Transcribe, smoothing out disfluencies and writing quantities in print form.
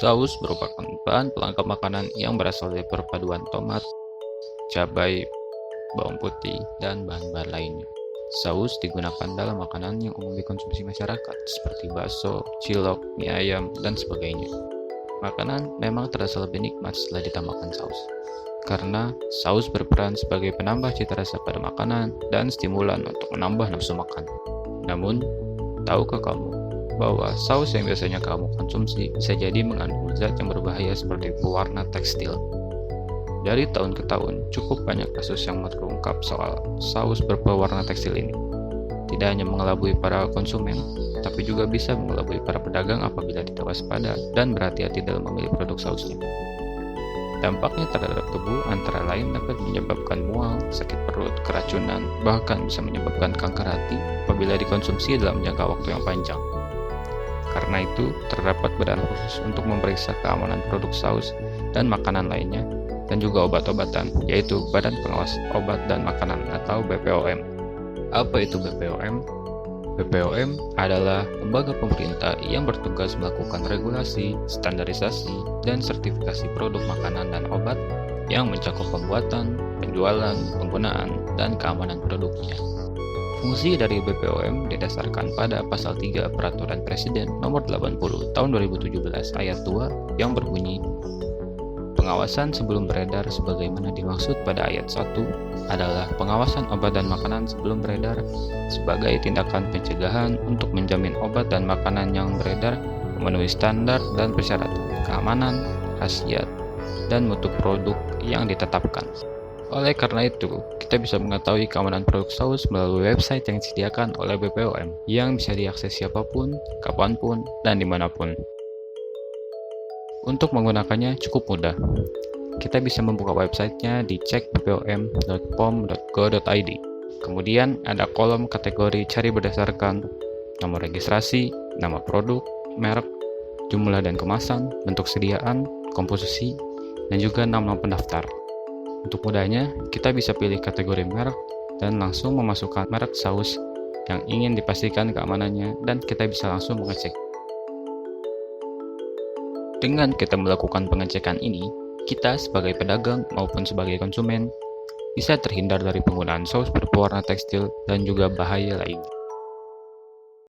Saus merupakan bahan pelengkap makanan yang berasal dari perpaduan tomat, cabai, bawang putih, dan bahan-bahan lainnya. Saus digunakan dalam makanan yang umum dikonsumsi masyarakat, seperti bakso, cilok, mie ayam, dan sebagainya. Makanan memang terasa lebih nikmat setelah ditambahkan saus, karena saus berperan sebagai penambah cita rasa pada makanan dan stimulan untuk menambah nafsu makan. Namun, tahukah kamu bahwa saus yang biasanya kamu konsumsi bisa jadi mengandung zat yang berbahaya seperti pewarna tekstil? Dari tahun ke tahun, cukup banyak kasus yang terungkap soal saus berpewarna tekstil ini. Tidak hanya mengelabui para konsumen, tapi juga bisa mengelabui para pedagang apabila tidak waspada dan berhati-hati dalam memilih produk sausnya. Dampaknya terhadap tubuh antara lain dapat menyebabkan mual, sakit perut, keracunan, bahkan bisa menyebabkan kanker hati apabila dikonsumsi dalam jangka waktu yang panjang. Karena itu, terdapat badan khusus untuk memeriksa keamanan produk saus dan makanan lainnya, dan juga obat-obatan, yaitu Badan Pengawas Obat dan Makanan atau BPOM. Apa itu BPOM? BPOM adalah lembaga pemerintah yang bertugas melakukan regulasi, standarisasi, dan sertifikasi produk makanan dan obat yang mencakup pembuatan, penjualan, penggunaan, dan keamanan produknya. Fungsi dari BPOM didasarkan pada Pasal 3 Peraturan Presiden Nomor 80 Tahun 2017 Ayat 2 yang berbunyi, pengawasan sebelum beredar sebagaimana dimaksud pada ayat 1 adalah pengawasan obat dan makanan sebelum beredar sebagai tindakan pencegahan untuk menjamin obat dan makanan yang beredar memenuhi standar dan persyaratan keamanan, khasiat, dan mutu produk yang ditetapkan. Oleh karena itu, kita bisa mengetahui keamanan produk saus melalui website yang disediakan oleh BPOM yang bisa diakses siapapun, kapanpun, dan dimanapun. Untuk menggunakannya cukup mudah. Kita bisa membuka websitenya di cek.bpom.pom.go.id. Kemudian ada kolom kategori cari berdasarkan nomor registrasi, nama produk, merek, jumlah dan kemasan, bentuk sediaan, komposisi, dan juga nama pendaftar. Untuk mudahnya, kita bisa pilih kategori merek dan langsung memasukkan merek saus yang ingin dipastikan keamanannya, dan kita bisa langsung mengecek. Dengan kita melakukan pengecekan ini, kita sebagai pedagang maupun sebagai konsumen bisa terhindar dari penggunaan saus berpewarna tekstil dan juga bahaya lainnya.